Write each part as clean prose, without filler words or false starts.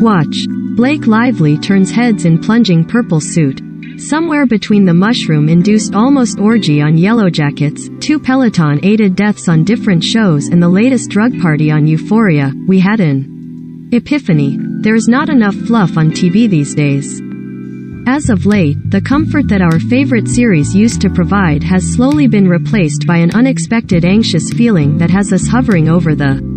Watch. Blake Lively turns heads in plunging purple suit. Somewhere between the mushroom-induced almost orgy on Yellow Jackets, 2 Peloton-aided deaths on different shows and the latest drug party on Euphoria, we had an epiphany. There is not enough fluff on TV these days. As of late, the comfort that our favorite series used to provide has slowly been replaced by an unexpected anxious feeling that has us hovering over the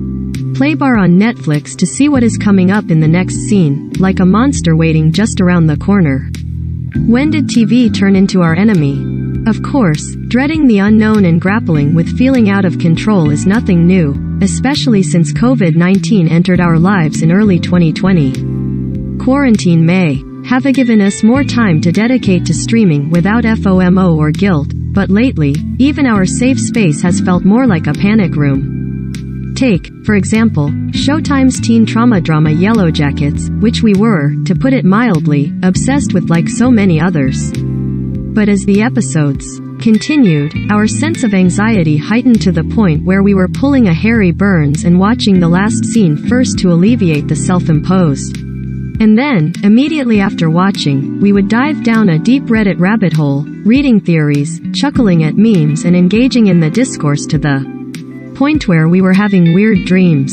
play bar on Netflix to see what is coming up in the next scene, like a monster waiting just around the corner. When did TV turn into our enemy? Of course, dreading the unknown and grappling with feeling out of control is nothing new, especially since COVID-19 entered our lives in early 2020. Quarantine may have given us more time to dedicate to streaming without FOMO or guilt, but lately, even our safe space has felt more like a panic room. Take, for example, Showtime's teen trauma drama Yellow Jackets, which we were, to put it mildly, obsessed with like so many others. But as the episodes continued, our sense of anxiety heightened to the point where we were pulling a Harry Burns and watching the last scene first to alleviate the self-imposed. And then, immediately after watching, we would dive down a deep Reddit rabbit hole, reading theories, chuckling at memes and engaging in the discourse to the point where we were having weird dreams.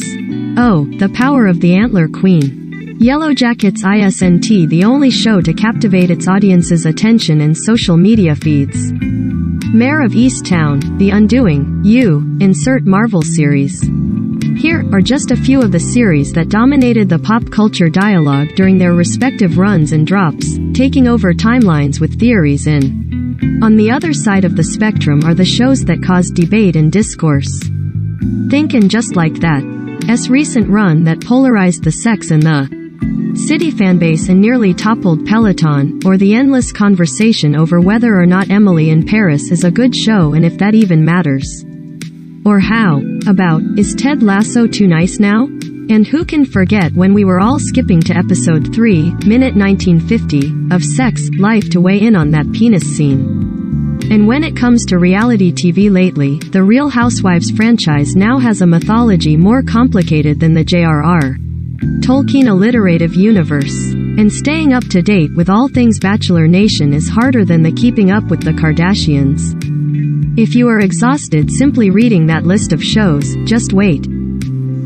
Oh, the power of the Antler Queen. Yellow Jackets isn't the only show to captivate its audience's attention and social media feeds. Mayor of Easttown, The Undoing, insert Marvel series. Here are just a few of the series that dominated the pop culture dialogue during their respective runs and drops, taking over timelines with theories in. On the other side of the spectrum are the shows that caused debate and discourse. Think And Just Like That's recent run that polarized the Sex and the City fanbase and nearly toppled Peloton, or the endless conversation over whether or not Emily in Paris is a good show and if that even matters. Or how about, is Ted Lasso too nice now? And who can forget when we were all skipping to episode 3, minute 1950, of Sex, Life to weigh in on that penis scene. And when it comes to reality TV lately, the Real Housewives franchise now has a mythology more complicated than the J.R.R. Tolkien alliterative universe. And staying up to date with all things Bachelor Nation is harder than the keeping up with the Kardashians. If you are exhausted simply reading that list of shows, just wait.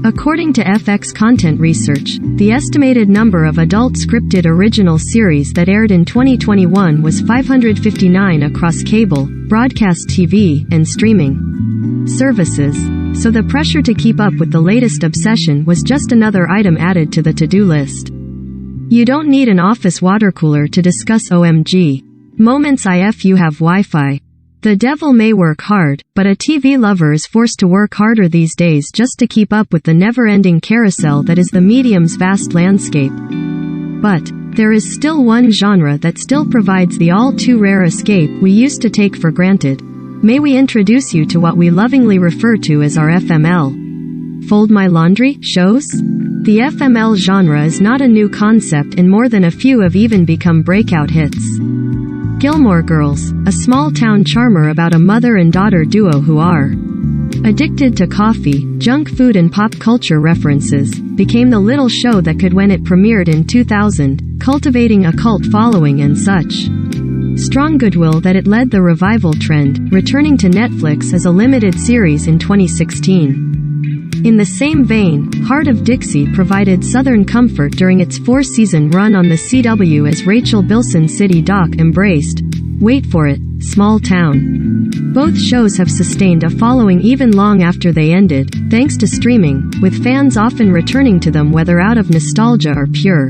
According to FX Content Research, the estimated number of adult scripted original series that aired in 2021 was 559 across cable, broadcast TV, and streaming services. So the pressure to keep up with the latest obsession was just another item added to the to-do list. You don't need an office water cooler to discuss OMG moments if you have Wi-Fi. The devil may work hard, but a TV lover is forced to work harder these days just to keep up with the never-ending carousel that is the medium's vast landscape. But there is still one genre that still provides the all-too-rare escape we used to take for granted. May we introduce you to what we lovingly refer to as our FML. Fold My Laundry shows? The FML genre is not a new concept and more than a few have even become breakout hits. Gilmore Girls, a small-town charmer about a mother and daughter duo who are addicted to coffee, junk food and pop culture references, became the little show that could when it premiered in 2000, cultivating a cult following and such strong goodwill that it led the revival trend, returning to Netflix as a limited series in 2016. In the same vein, Heart of Dixie provided Southern comfort during its 4-season run on the CW as Rachel Bilson's city doc embraced, wait for it, small town. Both shows have sustained a following even long after they ended, thanks to streaming, with fans often returning to them whether out of nostalgia or pure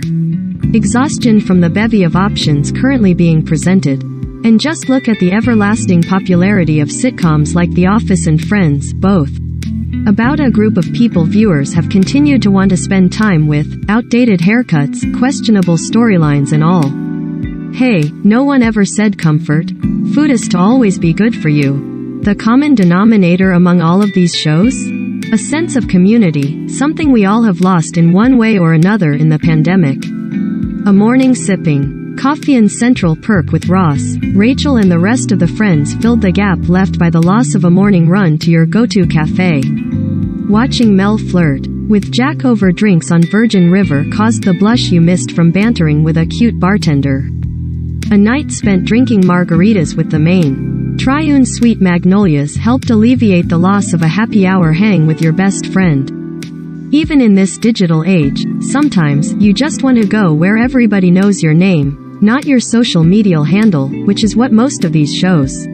exhaustion from the bevy of options currently being presented. And just look at the everlasting popularity of sitcoms like The Office and Friends, both about a group of people viewers have continued to want to spend time with, outdated haircuts, questionable storylines and all. Hey, no one ever said comfort. Food is to always be good for you. The common denominator among all of these shows? A sense of community, something we all have lost in one way or another in the pandemic. A morning sipping coffee and Central Perk with Ross, Rachel and the rest of the friends filled the gap left by the loss of a morning run to your go-to cafe. Watching Mel flirt with Jack over drinks on Virgin River caused the blush you missed from bantering with a cute bartender. A night spent drinking margaritas with the main triune Sweet Magnolias helped alleviate the loss of a happy hour hang with your best friend. Even in this digital age, sometimes you just want to go where everybody knows your name, not your social media handle, which is what most of these shows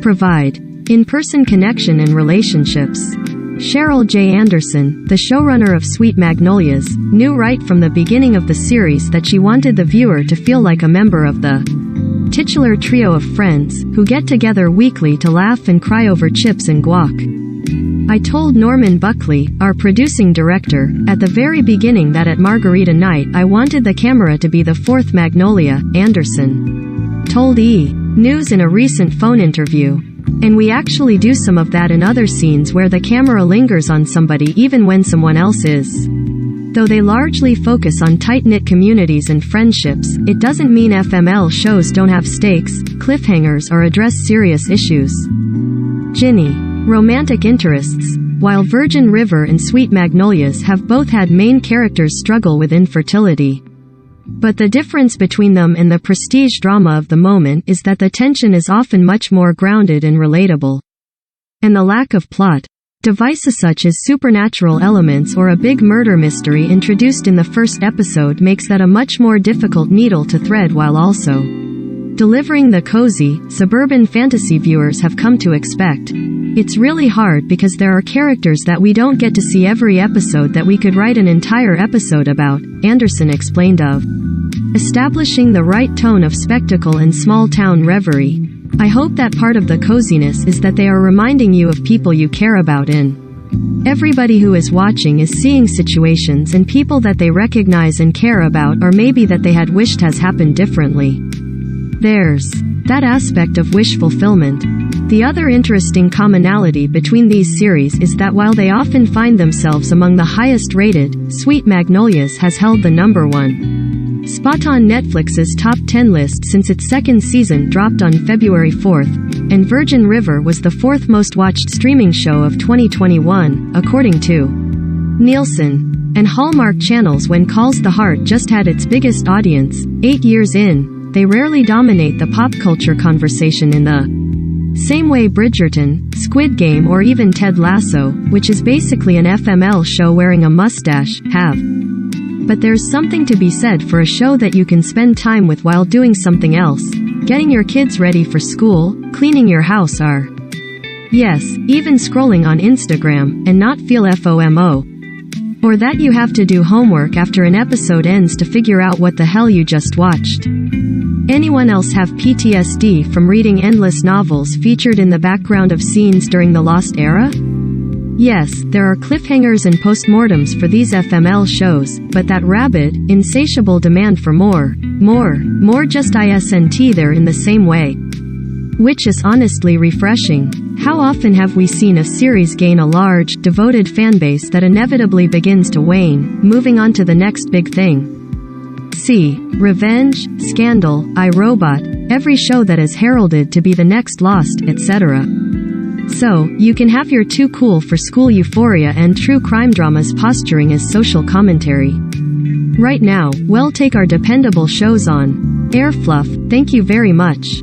provide. In-person connection and relationships. Cheryl J. Anderson, the showrunner of Sweet Magnolias, knew right from the beginning of the series that she wanted the viewer to feel like a member of the titular trio of friends, who get together weekly to laugh and cry over chips and guac. I told Norman Buckley, our producing director, at the very beginning that at Margarita Night I wanted the camera to be the fourth Magnolia, Anderson told E! News in a recent phone interview. And we actually do some of that in other scenes where the camera lingers on somebody even when someone else is. Though they largely focus on tight-knit communities and friendships, it doesn't mean FML shows don't have stakes, cliffhangers or address serious issues. Ginny. Romantic interests. While Virgin River and Sweet Magnolias have both had main characters struggle with infertility. But the difference between them and the prestige drama of the moment is that the tension is often much more grounded and relatable. And the lack of plot devices such as supernatural elements or a big murder mystery introduced in the first episode makes that a much more difficult needle to thread while also delivering the cozy, suburban fantasy viewers have come to expect. It's really hard because there are characters that we don't get to see every episode that we could write an entire episode about, Anderson explained of establishing the right tone of spectacle and small-town reverie. I hope that part of the coziness is that they are reminding you of people you care about in. Everybody who is watching is seeing situations and people that they recognize and care about or maybe that they had wished has happened differently. There's that aspect of wish fulfillment. The other interesting commonality between these series is that while they often find themselves among the highest rated, Sweet Magnolias has held the #1 spot on Netflix's top 10 list since its second season dropped on February 4th, and Virgin River was the fourth most watched streaming show of 2021, according to Nielsen and Hallmark channels. When Calls the Heart just had its biggest audience, 8 years in, they rarely dominate the pop culture conversation in the same way Bridgerton, Squid Game or even Ted Lasso, which is basically an FML show wearing a mustache, have. But there's something to be said for a show that you can spend time with while doing something else. Getting your kids ready for school, cleaning your house or, yes, even scrolling on Instagram, and not feel FOMO. Or that you have to do homework after an episode ends to figure out what the hell you just watched. Anyone else have PTSD from reading endless novels featured in the background of scenes during the Lost era? Yes, there are cliffhangers and postmortems for these FML shows, but that rabid, insatiable demand for more just isn't there in the same way. Which is honestly refreshing. How often have we seen a series gain a large, devoted fanbase that inevitably begins to wane, moving on to the next big thing? See Revenge, Scandal, iRobot, every show that is heralded to be the next Lost, etc. So, you can have your too cool for school euphoria and true crime dramas posturing as social commentary. Right now, we'll take our dependable shows on air. Fluff, thank you very much.